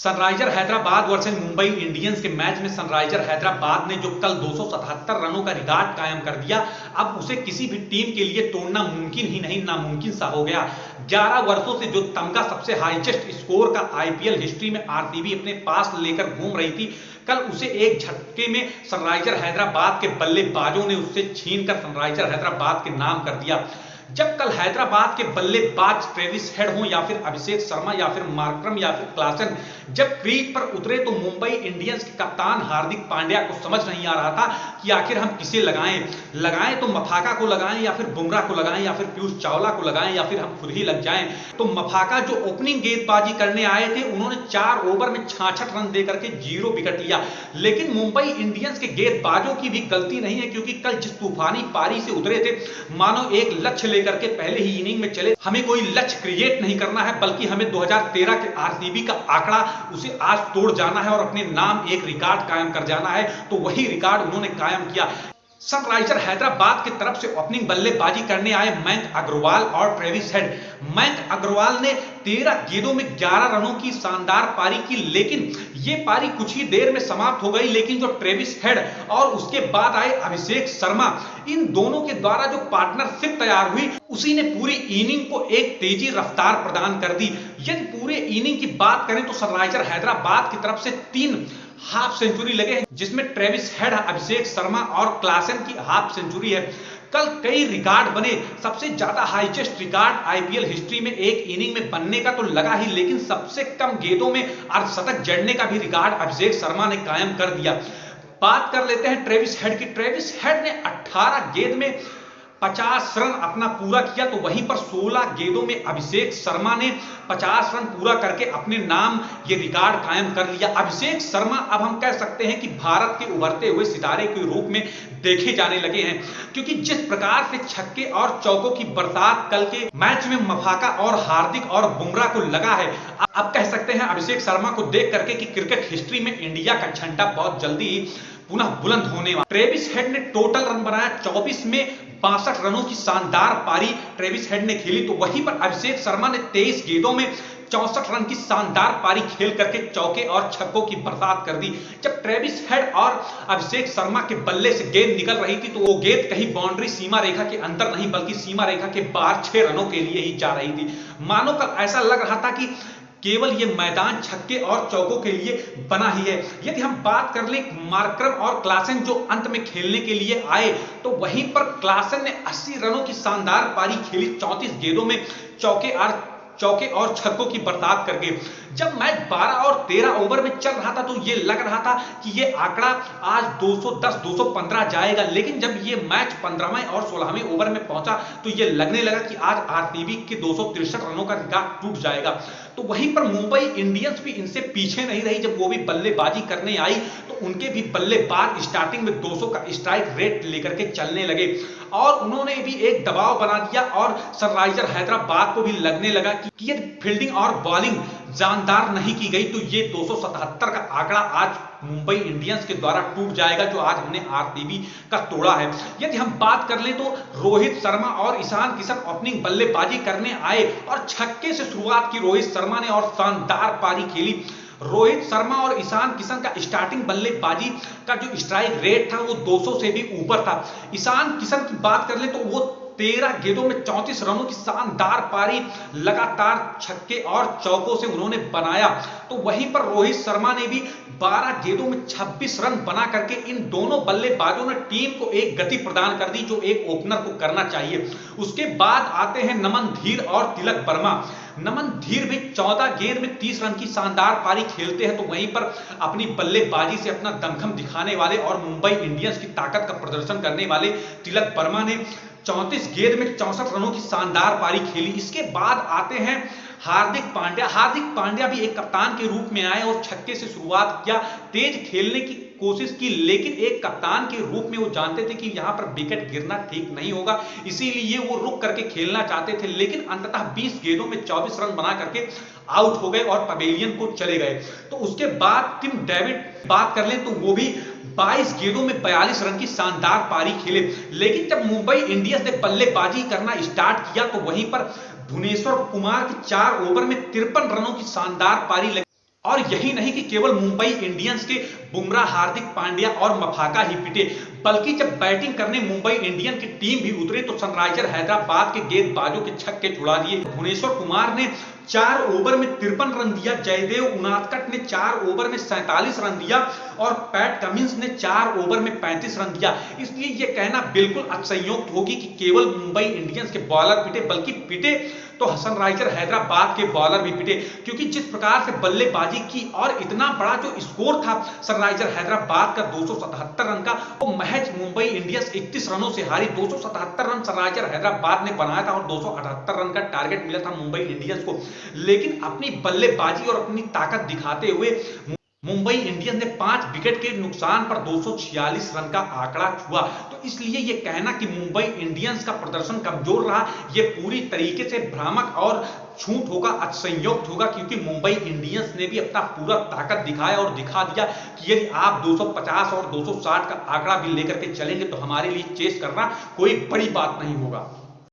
Sunriser Hyderabad versus Mumbai Indians के match में Sunriser Hyderabad ने जो कल 277 रनों का रिकॉर्ड कायम कर दिया, अब उसे किसी भी टीम के लिए तोड़ना मुमकिन ही नहीं, नामुमकिन सा हो गया। 11 वर्षों से जो तमगा सबसे हाईएस्ट स्कोर का आईपीएल हिस्ट्री में आरसीबी अपने पास लेकर घूम रही थी, कल उसे एक झटके में सनराइजर हैदराबाद के बल्लेबाजों ने उससे छीनकर सनराइजर हैदराबाद के नाम कर दिया। जब कल हैदराबाद के बल्लेबाज ट्रेविस हेड हो या फिर अभिषेक शर्मा या फिर मार्करम या फिर क्लासन जब क्रीज पर उतरे तो मुंबई इंडियंस के कप्तान हार्दिक पांड्या को समझ नहीं आ रहा था कि आखिर हम किसे लगाएं तो मफाका को लगाएं या फिर बुमराह को लगाएं या फिर पीयूष चावला को लगाएं या फिर हम खुद ही लग जाएं। तो मफाका जो ओपनिंग गेंदबाजी करने आए थे उन्होंने 4 ओवर में 66 रन देकर के 0 विकेट लिया, लेकिन मुंबई इंडियंस के गेंदबाजों की भी गलती नहीं है, क्योंकि कल जिस तूफानी पारी से उतरे थे मानो एक लक्ष्य करके पहले ही इनिंग में चले। हमें कोई लक्ष्य क्रिएट नहीं करना है, बल्कि हमें 2013 के आरसीबी का आंकड़ा उसे आज तोड़ जाना है और अपने नाम एक रिकॉर्ड कायम कर जाना है। तो वही रिकॉर्ड उन्होंने कायम किया। सनराइजर हैदराबाद की तरफ से ओपनिंग बल्लेबाजी करने आए मयंक अग्रवाल और ट्रेविस हेड। मयंक अग्रवाल ने 13 गेंदों में 11 रनों की शानदार पारी की, लेकिन ये पारी कुछ ही देर में समाप्त हो गई। लेकिन जो ट्रेविस हेड और उसके बाद आए अभिषेक शर्मा, इन दोनों के द्वारा जो पार्टनरशिप तैयार हुई उसी ने पूरी इनिंग को एक तेजी रफ्तार प्रदान कर दी। यदि पूरे इनिंग की बात करें तो सनराइजर हैदराबाद की तरफ से 3 हाफ सेंचुरी लगे हैं, जिसमें ट्रेविस हेड, अभिषेक शर्मा और क्लासन की हाफ सेंचुरी है। कल कई रिकॉर्ड बने, सबसे ज्यादा हाईएस्ट रिकॉर्ड आईपीएल हिस्ट्री में एक इनिंग में बनने का तो लगा ही, लेकिन सबसे कम गेंदों में अर्धशतक जड़ने का भी रिकॉर्ड अभिषेक शर्मा ने कायम कर दिया। बात कर लेते हैं ट्रेविस हेड की। ट्रेविस हेड ने 18 गेंद में 50 रन अपना पूरा किया, तो वहीं पर 16 गेंदों में अभिषेक शर्मा ने 50 रन पूरा करके अपने नाम ये रिकॉर्ड कायम कर लिया। अभिषेक शर्मा अब हम कह सकते हैं कि भारत के उभरते हुए सितारे के रूप में देखे जाने लगे हैं, क्योंकि जिस प्रकार से छक्के और चौकों की बरसात कल के मैच में मफाका और हार्दिक और बुमराह को लगा है, अब कह सकते हैं अभिषेक शर्मा को देख करके कि क्रिकेट हिस्ट्री में इंडिया का झंडा बहुत जल्दी पुनः बुलंद होने वाला। ट्रेविस हेड ने टोटल रन बनाया 24 में 62 रनों की शानदार पारी ट्रेविस हेड ने खेली, तो वहीं पर अभिषेक शर्मा ने 23 गेंदों में 64 रन की शानदार पारी खेल करके चौके और छक्कों की बरसात कर दी। जब ट्रेविस हेड और अभिषेक शर्मा के बल्ले से गेंद निकल रही थी तो वो गेंद कहीं बाउंड्री सीमा रेखा के अंदर नहीं बल्कि सीमा रेखा के बाहर 6 रनों के लिए ही जा रही थी। मानो कल ऐसा लग रहा था कि केवल ये मैदान छक्के और चौकों के लिए बना ही है। यदि हम बात कर लें मार्करम और क्लासन जो अंत में खेलने के लिए आए, तो वहीं पर क्लासन ने 80 रनों की शानदार पारी खेली 34 गेंदों में चौके और छक्कों की बरसात करके। जब मैच 12 और 13 ओवर में चल रहा था तो ये लग रहा था कि ये आंकड़ा आज 210 215 जाएगा, लेकिन जब ये मैच 15वें और 16वें ओवर में पहुंचा तो ये लगने लगा कि आज आरसीबी के 263 रनों का रिकॉर्ड टूट जाएगा। तो वहीं पर मुंबई इंडियंस भी इनसे पीछे नहीं रही। जब वो भी बल्लेबाजी करने आई तो उनके भी बल्लेबाज स्टार्टिंग में 200 का स्ट्राइक रेट लेकर के चलने लगे और उन्होंने भी एक दबाव बना दिया और सनराइजर हैदराबाद को भी लगने लगा कि यदि फील्डिंग और बॉलिंग जानदार नहीं की गई तो ये 277 का आंकड़ा आज मुंबई इंडियंस के द्वारा टूट जाएगा, जो आज हमने आरसीबी का तोड़ा है। यदि हम बात कर लें तो रोहित शर्मा और ईशान किशन ओपनिंग बल्लेबाजी करने आए और छक्के से शुरुआत की रोहित शर्मा ने और शानदार पारी खेली। रोहित शर्मा और ईशान किशन का स्टार्टिंग बल्लेबाजी का जो स्ट्राइक रेट था वो 200 से भी ऊपर था। ईशान किशन की बात कर ले तो वो 13 गेंदों में 34 रनों की शानदार पारी लगातार छक्के और चौकों से उन्होंने बनाया। तो वहीं पर रोहित शर्मा ने भी 12 गेंदों में 26 रन बना करके इन दोनों बल्लेबाजों ने टीम को एक गति प्रदान कर दी जो एक ओपनर को करना चाहिए। उसके बाद आते हैं नमन धीर और तिलक वर्मा। नमन धीर भी 14 गेंद में 30 रन की शानदार पारी खेलते हैं, तो वहीं पर अपनी बल्लेबाजी से अपना दमखम दिखाने वाले और मुंबई इंडियंस की ताकत का प्रदर्शन करने वाले तिलक वर्मा ने 34 गेंद में 64 रनों की शानदार पारी खेली। इसके बाद आते हैं हार्दिक पांड्या। हार्दिक पांड्या भी एक कप्तान के रूप में आए और छक्के से शुरुआत किया, तेज खेलने की कोशिश की, लेकिन एक कप्तान के रूप में वो जानते थे कि यहां पर विकेट गिरना ठीक नहीं होगा, इसीलिए वो रुक करके खेलना चाहते थे। लेकिन अंततः 20 गेंदों में 24 रन बना करके आउट हो गए और पवेलियन को चले गए। तो उसके बाद टिम डेविड बात कर लें तो वो भी 22 गेंदों में 42 रन की शानदार पारी खेले। लेकिन जब मुंबई इंडियंस ने बल्लेबाजी करना स्टार्ट किया तो वहीं पर भुवनेश्वर कुमार की 4 ओवर में 53 रनों की शानदार पारी लगी। और यही नहीं कि केवल मुंबई इंडियंस के बुमराह, हार्दिक पांड्या और मफाका ही पिटे, बल्कि जब बैटिंग करने मुंबई इंडियन की टीम भी उतरे तो सनराइजर हैदराबाद के गेंदबाजों के छक्के छुड़ा दिए। भुवनेश्वर कुमार ने 4 ओवर में 53 रन दिया, जयदेव उनादकट ने 4 ओवर में 47 रन दिया और पैट कमिंस ने 4 ओवर में 35 रन दिया। इसलिए यह कहना बिल्कुल असंयुक्त होगी कि केवल मुंबई इंडियंस के बॉलर पिटे, बल्कि पिटे तो सनराइजर हैदराबाद के बॉलर भी पिटे, क्योंकि जिस प्रकार से बल्लेबाजी की और इतना बड़ा जो स्कोर था सनराइजर हैदराबाद का 277 रन का, वो महज मुंबई इंडियंस 31 रनों से हारी। 277 रन सनराइजर हैदराबाद ने बनाया था और 278 रन का टारगेट मिला था मुंबई इंडियंस को, लेकिन अपनी बल्लेबाजी और अपनी ताकत दिखाते हुए मुंबई इंडियंस ने 5 विकेट के नुकसान पर 246 रन का आंकड़ा छुआ। तो इसलिए यह कहना कि मुंबई इंडियंस का प्रदर्शन कमजोर रहा, यह पूरी तरीके से भ्रामक और झूठ होगा, असंयुक्त होगा, क्योंकि मुंबई इंडियंस ने भी अपना पूरा ताकत दिखाया और दिखा दिया कि यदि आप 250 और 260 का आंकड़ा भी लेकर के चलेंगे तो हमारे लिए चेस करना कोई बड़ी बात नहीं होगा।